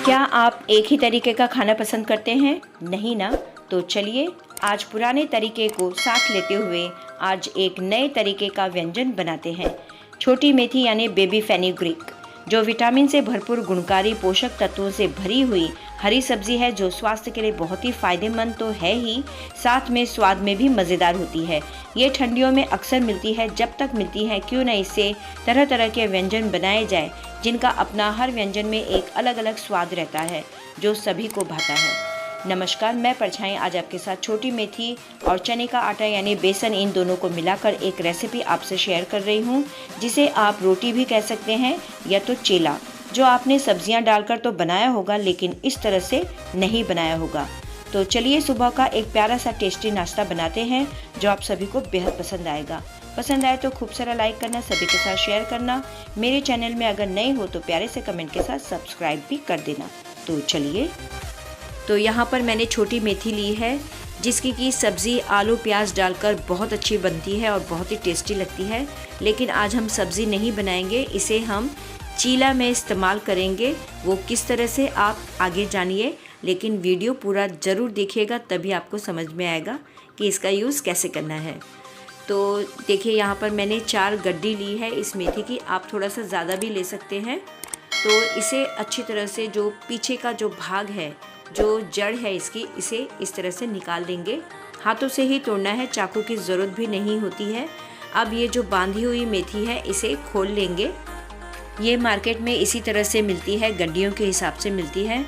क्या आप एक ही तरीके का खाना पसंद करते हैं? नहीं ना? तो चलिए आज पुराने तरीके को साथ लेते हुए आज एक नए तरीके का व्यंजन बनाते हैं। छोटी मेथी यानी बेबी फेनुग्रीक, जो विटामिन से भरपूर गुणकारी पोषक तत्वों से भरी हुई हरी सब्जी है, जो स्वास्थ्य के लिए बहुत ही फायदेमंद तो है ही, साथ में स्वाद में भी मज़ेदार होती है। ये ठंडियों में अक्सर मिलती है, जब तक मिलती है क्यों न इससे तरह तरह के व्यंजन बनाए जाए, जिनका अपना हर व्यंजन में एक अलग अलग स्वाद रहता है जो सभी को भाता है। नमस्कार, मैं परछाई आज आपके साथ छोटी मेथी और चने का आटा यानी बेसन, इन दोनों को मिलाकर एक रेसिपी आपसे शेयर कर रही हूँ, जिसे आप रोटी भी कह सकते हैं या तो चेला, जो आपने सब्जियां डालकर तो बनाया होगा लेकिन इस तरह से नहीं बनाया होगा। तो चलिए सुबह का एक प्यारा सा टेस्टी नाश्ता बनाते हैं जो आप सभी को बेहद पसंद आएगा। पसंद आए तो खूब सारा लाइक करना, सभी के साथ शेयर करना। मेरे चैनल में अगर नए हो तो प्यारे से कमेंट के साथ सब्सक्राइब भी कर देना। तो चलिए, तो यहाँ पर मैंने छोटी मेथी ली है, जिसकी की सब्ज़ी आलू प्याज डालकर बहुत अच्छी बनती है और बहुत ही टेस्टी लगती है। लेकिन आज हम सब्ज़ी नहीं बनाएंगे, इसे हम चीला में इस्तेमाल करेंगे। वो किस तरह से आप आगे जानिए, लेकिन वीडियो पूरा ज़रूर देखिएगा, तभी आपको समझ में आएगा कि इसका यूज़ कैसे करना है। तो देखिए यहाँ पर मैंने 4 गड्डी ली है इस मेथी की, आप थोड़ा सा ज़्यादा भी ले सकते हैं। तो इसे अच्छी तरह से जो पीछे का जो भाग है, जो जड़ है इसकी, इसे इस तरह से निकाल देंगे। हाथों से ही तोड़ना है, चाकू की ज़रूरत भी नहीं होती है। अब ये जो बांधी हुई मेथी है इसे खोल लेंगे। ये मार्केट में इसी तरह से मिलती है, गड्डियों के हिसाब से मिलती है।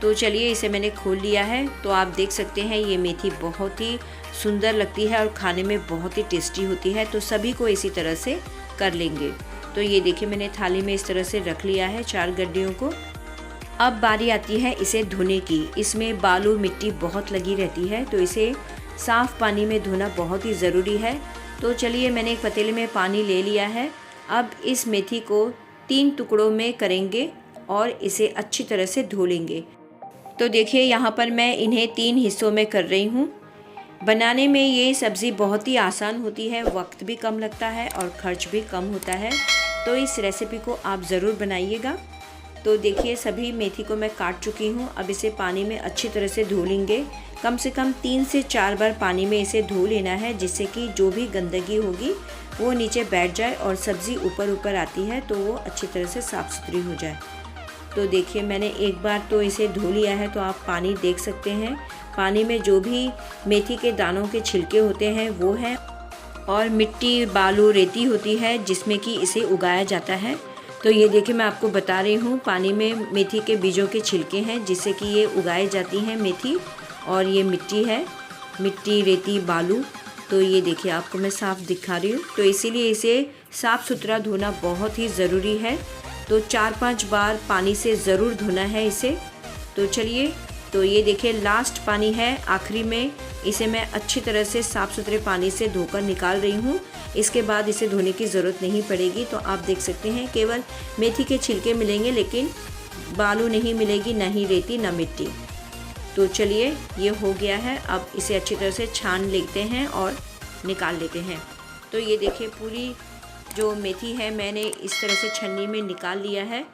तो चलिए, इसे मैंने खोल लिया है। तो आप देख सकते हैं ये मेथी बहुत ही सुंदर लगती है और खाने में बहुत ही टेस्टी होती है। तो सभी को इसी तरह से कर लेंगे। तो ये देखिए, मैंने थाली में इस तरह से रख लिया है 4 गड्डियों को। अब बारी आती है इसे धोने की। इसमें बालू मिट्टी बहुत लगी रहती है, तो इसे साफ़ पानी में धोना बहुत ही ज़रूरी है। तो चलिए, मैंने एक पतीले में पानी ले लिया है। अब इस मेथी को 3 टुकड़ों में करेंगे और इसे अच्छी तरह से धो लेंगे। तो देखिए यहाँ पर मैं इन्हें 3 हिस्सों में कर रही हूँ। बनाने में ये सब्ज़ी बहुत ही आसान होती है, वक्त भी कम लगता है और खर्च भी कम होता है। तो इस रेसिपी को आप ज़रूर बनाइएगा। तो देखिए, सभी मेथी को मैं काट चुकी हूँ। अब इसे पानी में अच्छी तरह से धो लेंगे। कम से कम 3 से 4 बार पानी में इसे धो लेना है, जिससे कि जो भी गंदगी होगी वो नीचे बैठ जाए और सब्ज़ी ऊपर ऊपर आती है तो वो अच्छी तरह से साफ़ सुथरी हो जाए। तो देखिए, मैंने एक बार तो इसे धो लिया है, तो आप पानी देख सकते हैं। पानी में जो भी मेथी के दानों के छिलके होते हैं वो हैं, और मिट्टी, बालू, रेती होती है जिसमें कि इसे उगाया जाता है। तो ये देखिए, मैं आपको बता रही हूँ, पानी में मेथी के बीजों के छिलके हैं जिससे कि ये उगाई जाती हैं मेथी। और ये मिट्टी है, मिट्टी, रेती, बालू। तो ये देखिए, आपको मैं साफ़ दिखा रही हूँ। तो इसीलिए इसे साफ़ सुथरा धोना बहुत ही ज़रूरी है। तो 4-5 बार पानी से ज़रूर धोना है इसे। तो चलिए, तो ये देखिए लास्ट पानी है, आखिरी में इसे मैं अच्छी तरह से साफ़ सुथरे पानी से धोकर निकाल रही हूँ। इसके बाद इसे धोने की ज़रूरत नहीं पड़ेगी। तो आप देख सकते हैं, केवल मेथी के छिलके मिलेंगे, लेकिन बालू नहीं मिलेगी, ना ही रेती, ना मिट्टी। तो चलिए, ये हो गया है। अब इसे अच्छी तरह से छान लेते हैं और निकाल लेते हैं। तो ये देखिए, पूरी जो मेथी है मैंने इस तरह से छन्नी में निकाल लिया है।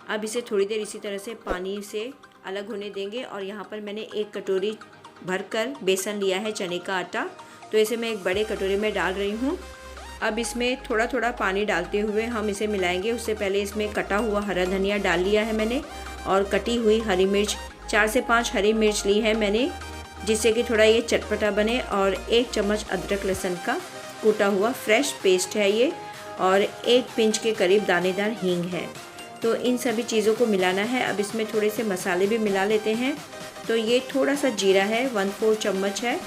अब इसे थोड़ी देर इसी तरह से पानी से अलग होने देंगे। और यहाँ पर मैंने 1 कटोरी भरकर बेसन लिया है, चने का आटा। तो इसे मैं एक बड़े कटोरे में डाल रही हूँ। अब इसमें थोड़ा थोड़ा पानी डालते हुए हम इसे मिलाएंगे। उससे पहले इसमें कटा हुआ हरा धनिया डाल लिया है मैंने, और कटी हुई हरी मिर्च, 4 से 5 हरी मिर्च ली है मैंने, जिससे कि थोड़ा ये चटपटा बने। और 1 चम्मच अदरक लहसुन का कूटा हुआ फ्रेश पेस्ट है ये, और 1 पिंच के करीब दानेदार हींग है। तो इन सभी चीज़ों को मिलाना है। अब इसमें थोड़े से मसाले भी मिला लेते हैं। तो ये थोड़ा सा जीरा है, 1/4 चम्मच है,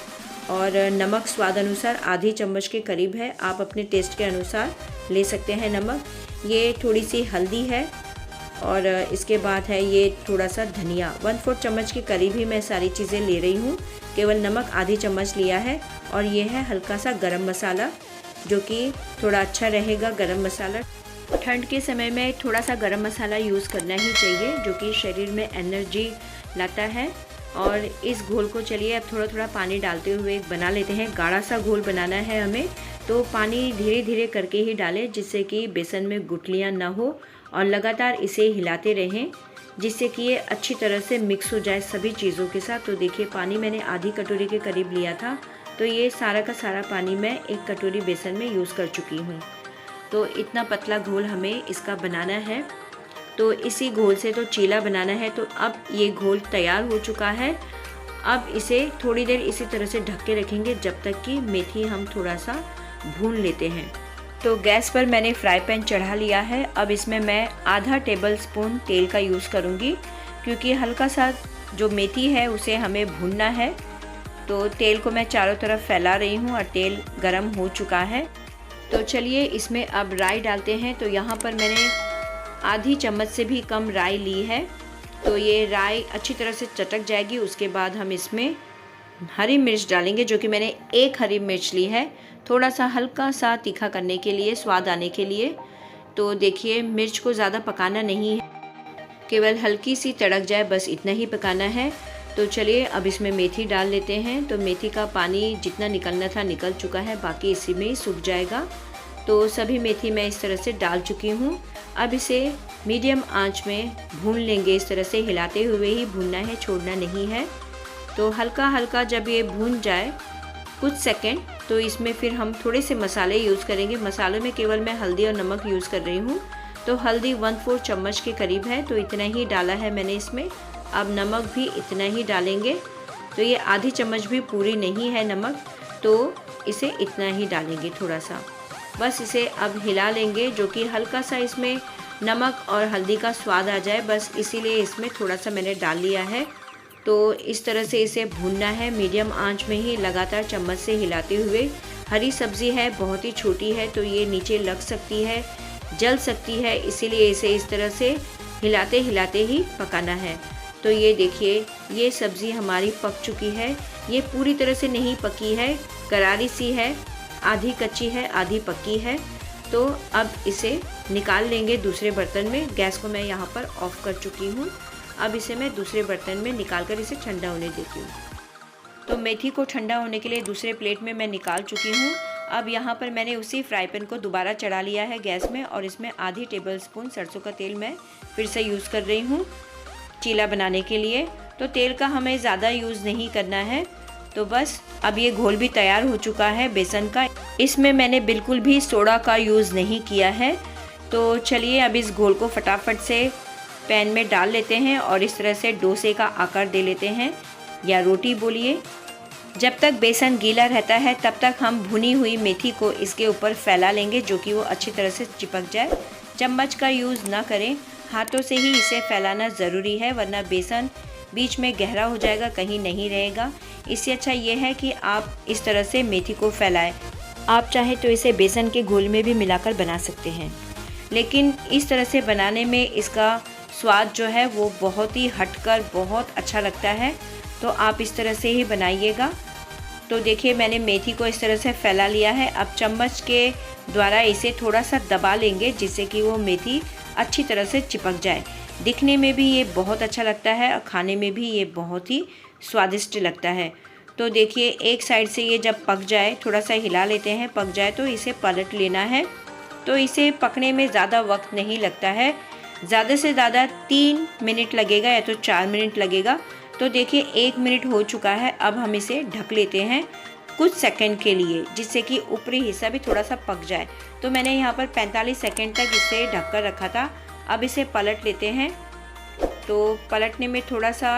और नमक स्वाद अनुसार आधी चम्मच के करीब है। आप अपने टेस्ट के अनुसार ले सकते हैं नमक। ये थोड़ी सी हल्दी है, और इसके बाद है ये थोड़ा सा धनिया, 1/4 चम्मच के करीब ही मैं सारी चीज़ें ले रही हूँ। केवल नमक आधी चम्मच लिया है। और ये है हल्का सा गरम मसाला, जो कि थोड़ा अच्छा रहेगा गरम मसाला। ठंड के समय में थोड़ा सा गरम मसाला यूज़ करना ही चाहिए, जो कि शरीर में एनर्जी लाता है। और इस घोल को चलिए अब थोड़ा थोड़ा पानी डालते हुए बना लेते हैं। गाढ़ा सा घोल बनाना है हमें, तो पानी धीरे धीरे करके ही डालें, जिससे कि बेसन में गुठलियाँ ना हो, और लगातार इसे हिलाते रहें। जिससे कि ये अच्छी तरह से मिक्स हो जाए सभी चीज़ों के साथ। तो देखिए पानी मैंने आधी कटोरी के करीब लिया था, तो ये सारा का सारा पानी मैं 1 कटोरी बेसन में यूज़ कर चुकी हूँ। तो इतना पतला घोल हमें इसका बनाना है। तो इसी घोल से तो चीला बनाना है। तो अब ये घोल तैयार हो चुका है। अब इसे थोड़ी देर इसी तरह से ढक के रखेंगे जब तक कि मेथी हम थोड़ा सा भून लेते हैं। तो गैस पर मैंने फ्राई पैन चढ़ा लिया है। अब इसमें मैं आधा टेबल स्पून तेल का यूज़ करूँगी, क्योंकि हल्का सा जो मेथी है उसे हमें भूनना है। तो तेल को मैं चारों तरफ फैला रही हूँ और तेल गरम हो चुका है। तो चलिए इसमें अब राई डालते हैं। तो यहाँ पर मैंने आधी चम्मच से भी कम राई ली है। तो ये राई अच्छी तरह से चटक जाएगी। उसके बाद हम इसमें हरी मिर्च डालेंगे, जो कि मैंने 1 हरी मिर्च ली है, थोड़ा सा हल्का सा तीखा करने के लिए, स्वाद आने के लिए। तो देखिए मिर्च को ज़्यादा पकाना नहीं है, केवल हल्की सी तड़क जाए बस इतना ही पकाना है। तो चलिए अब इसमें मेथी डाल लेते हैं। तो मेथी का पानी जितना निकलना था निकल चुका है, बाकी इसी में ही सूख जाएगा। तो सभी मेथी मैं इस तरह से डाल चुकी हूँ। अब इसे मीडियम आंच में भून लेंगे। इस तरह से हिलाते हुए ही भूनना है, छोड़ना नहीं है। तो हल्का हल्का जब ये भून जाए कुछ सेकंड, तो इसमें फिर हम थोड़े से मसाले यूज़ करेंगे। मसालों में केवल मैं हल्दी और नमक यूज़ कर रही हूँ। तो हल्दी 1/4 चम्मच के करीब है, तो इतना ही डाला है मैंने इसमें। अब नमक भी इतना ही डालेंगे। तो ये आधी चम्मच भी पूरी नहीं है नमक, तो इसे इतना ही डालेंगे थोड़ा सा। बस इसे अब हिला लेंगे, जो कि हल्का सा इसमें नमक और हल्दी का स्वाद आ जाए, बस इसीलिए इसमें थोड़ा सा मैंने डाल लिया है। तो इस तरह से इसे भूनना है मीडियम आंच में ही, लगातार चम्मच से हिलाते हुए। हरी सब्ज़ी है, बहुत ही छोटी है, तो ये नीचे लग सकती है, जल सकती है, इसीलिए इसे इस तरह से हिलाते हिलाते ही पकाना है। तो ये देखिए ये सब्ज़ी हमारी पक चुकी है। ये पूरी तरह से नहीं पकी है, करारी सी है, आधी कच्ची है आधी पकी है। तो अब इसे निकाल लेंगे दूसरे बर्तन में। गैस को मैं यहाँ पर ऑफ़ कर चुकी हूँ। अब इसे मैं दूसरे बर्तन में निकाल कर इसे ठंडा होने देती हूँ। तो मेथी को ठंडा होने के लिए दूसरे प्लेट में मैं निकाल चुकी हूँ। अब यहाँ पर मैंने उसी फ्राई पैन को दोबारा चढ़ा लिया है गैस में, और इसमें आधी टेबल स्पून सरसों का तेल मैं फिर से यूज़ कर रही हूँ चीला बनाने के लिए। तो तेल का हमें ज़्यादा यूज़ नहीं करना है। तो बस अब ये घोल भी तैयार हो चुका है बेसन का। इसमें मैंने बिल्कुल भी सोडा का यूज़ नहीं किया है। तो चलिए अब इस घोल को फटाफट से पैन में डाल लेते हैं और इस तरह से डोसे का आकार दे लेते हैं, या रोटी बोलिए। जब तक बेसन गीला रहता है तब तक हम भुनी हुई मेथी को इसके ऊपर फैला लेंगे, जो कि वो अच्छी तरह से चिपक जाए। चम्मच का यूज़ ना करें, हाथों से ही इसे फैलाना ज़रूरी है, वरना बेसन बीच में गहरा हो जाएगा, कहीं नहीं रहेगा। इससे अच्छा ये है कि आप इस तरह से मेथी को फैलाएं। आप चाहे तो इसे बेसन के घोल में भी मिलाकर बना सकते हैं, लेकिन इस तरह से बनाने में इसका स्वाद जो है वो बहुत ही हटकर बहुत अच्छा लगता है। तो आप इस तरह से ही बनाइएगा। तो देखिए मैंने मेथी को इस तरह से फैला लिया है। अब चम्मच के द्वारा इसे थोड़ा सा दबा लेंगे, जिससे कि वो मेथी अच्छी तरह से चिपक जाए। दिखने में भी ये बहुत अच्छा लगता है और खाने में भी ये बहुत ही स्वादिष्ट लगता है। तो देखिए एक साइड से ये जब पक जाए, थोड़ा सा हिला लेते हैं, पक जाए तो इसे पलट लेना है। तो इसे पकने में ज़्यादा वक्त नहीं लगता है, ज़्यादा से ज़्यादा 3 मिनट लगेगा या तो 4 मिनट लगेगा। तो देखिए 1 मिनट हो चुका है। अब हम इसे ढक लेते हैं कुछ सेकंड के लिए, जिससे कि ऊपरी हिस्सा भी थोड़ा सा पक जाए। तो मैंने यहाँ पर 45 सेकंड तक इसे ढक कर रखा था। अब इसे पलट लेते हैं। तो पलटने में थोड़ा सा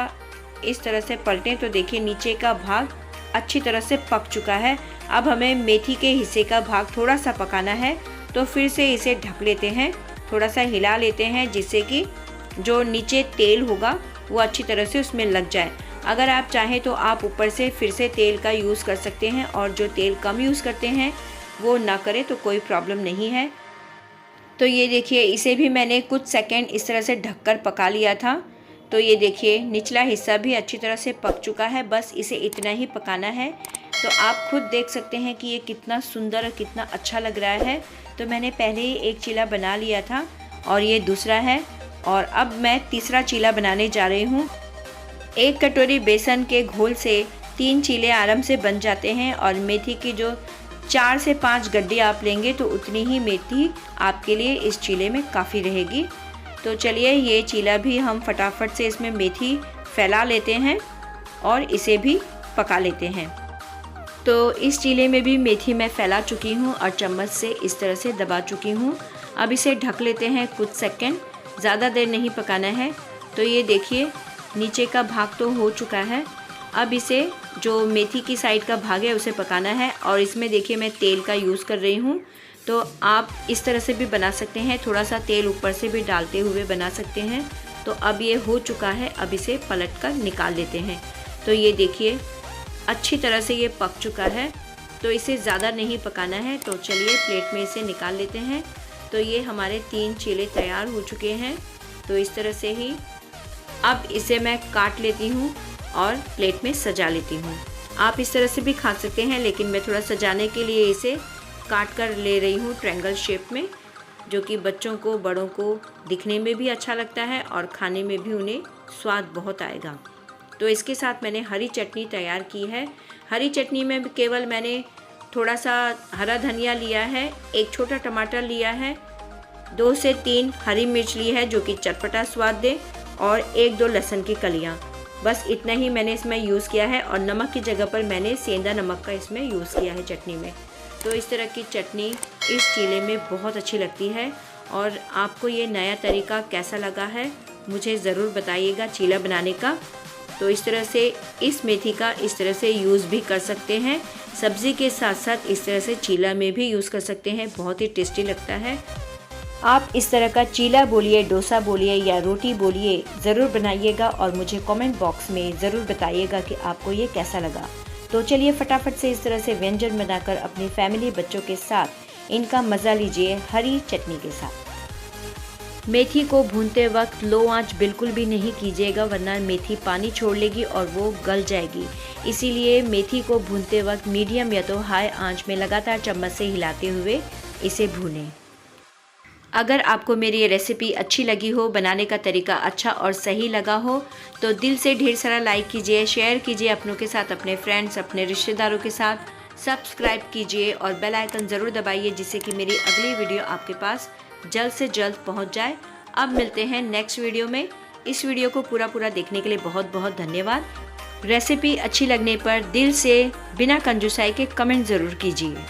इस तरह से पलटें तो देखिए नीचे का भाग अच्छी तरह से पक चुका है। अब हमें मेथी के हिस्से का भाग थोड़ा सा पकाना है। तो फिर से इसे ढक लेते हैं, थोड़ा सा हिला लेते हैं, जिससे कि जो नीचे तेल होगा वो अच्छी तरह से उसमें लग जाए। अगर आप चाहें तो आप ऊपर से फिर से तेल का यूज़ कर सकते हैं, और जो तेल कम यूज़ करते हैं वो ना करें तो कोई प्रॉब्लम नहीं है। तो ये देखिए इसे भी मैंने कुछ सेकंड इस तरह से ढककर पका लिया था। तो ये देखिए निचला हिस्सा भी अच्छी तरह से पक चुका है, बस इसे इतना ही पकाना है। तो आप खुद देख सकते हैं कि ये कितना सुंदर और कितना अच्छा लग रहा है। तो मैंने पहले ही एक चीला बना लिया था और ये दूसरा है, और अब मैं तीसरा चीला बनाने जा रही हूँ। 1 कटोरी बेसन के घोल से 3 चीले आराम से बन जाते हैं, और मेथी की जो 4 से 5 गड्डी आप लेंगे तो उतनी ही मेथी आपके लिए इस चीले में काफ़ी रहेगी। तो चलिए ये चीला भी हम फटाफट से इसमें मेथी फैला लेते हैं और इसे भी पका लेते हैं। तो इस चीले में भी मेथी मैं फैला चुकी हूँ और चम्मच से इस तरह से दबा चुकी हूँ। अब इसे ढक लेते हैं कुछ सेकंड, ज़्यादा देर नहीं पकाना है। तो ये देखिए नीचे का भाग तो हो चुका है। अब इसे जो मेथी की साइड का भाग है उसे पकाना है। और इसमें देखिए मैं तेल का यूज़ कर रही हूँ, तो आप इस तरह से भी बना सकते हैं, थोड़ा सा तेल ऊपर से भी डालते हुए बना सकते हैं। तो अब ये हो चुका है, अब इसे पलट कर निकाल लेते हैं। तो ये देखिए अच्छी तरह से ये पक चुका है, तो इसे ज़्यादा नहीं पकाना है। तो चलिए प्लेट में इसे निकाल लेते हैं। तो ये हमारे 3 चीले तैयार हो चुके हैं। तो इस तरह से ही अब इसे मैं काट लेती हूँ और प्लेट में सजा लेती हूँ। आप इस तरह से भी खा सकते हैं, लेकिन मैं थोड़ा सजाने के लिए इसे काट कर ले रही हूँ ट्रायंगल शेप में, जो कि बच्चों को बड़ों को दिखने में भी अच्छा लगता है और खाने में भी उन्हें स्वाद बहुत आएगा। तो इसके साथ मैंने हरी चटनी तैयार की है। हरी चटनी में केवल मैंने थोड़ा सा हरा धनिया लिया है, एक छोटा टमाटर लिया है, 2 से 3 हरी मिर्च ली है जो कि चटपटा स्वाद दे, और 1-2 लहसुन की कलियां। बस इतना ही मैंने इसमें यूज़ किया है। और नमक की जगह पर मैंने सेंधा नमक का इसमें यूज़ किया है चटनी में। तो इस तरह की चटनी इस चीले में बहुत अच्छी लगती है। और आपको ये नया तरीका कैसा लगा है मुझे ज़रूर बताइएगा चीला बनाने का। तो इस तरह से इस मेथी का इस तरह से यूज़ भी कर सकते हैं, सब्ज़ी के साथ साथ इस तरह से चीला में भी यूज़ कर सकते हैं, बहुत ही टेस्टी लगता है। आप इस तरह का चीला बोलिए, डोसा बोलिए या रोटी बोलिए, ज़रूर बनाइएगा और मुझे कमेंट बॉक्स में ज़रूर बताइएगा कि आपको ये कैसा लगा। तो चलिए फटाफट से इस तरह से व्यंजन बनाकर अपनी फैमिली बच्चों के साथ इनका मज़ा लीजिए हरी चटनी के साथ। मेथी को भूनते वक्त लो आंच बिल्कुल भी नहीं कीजिएगा, वरना मेथी पानी छोड़ लेगी और वो गल जाएगी। इसीलिए मेथी को भूनते वक्त मीडियम या तो हाई आंच में लगातार चम्मच से हिलाते हुए इसे भूनें। अगर आपको मेरी ये रेसिपी अच्छी लगी हो, बनाने का तरीका अच्छा और सही लगा हो, तो दिल से ढेर सारा लाइक कीजिए, शेयर कीजिए अपनों के साथ, अपने फ्रेंड्स, अपने रिश्तेदारों के साथ, सब्सक्राइब कीजिए और बेल आइकन ज़रूर दबाइए, जिससे कि मेरी अगली वीडियो आपके पास जल्द से जल्द पहुंच जाए। अब मिलते हैं नेक्स्ट वीडियो में। इस वीडियो को पूरा देखने के लिए बहुत बहुत धन्यवाद। रेसिपी अच्छी लगने पर दिल से बिना कंजूसाई के कमेंट ज़रूर कीजिए।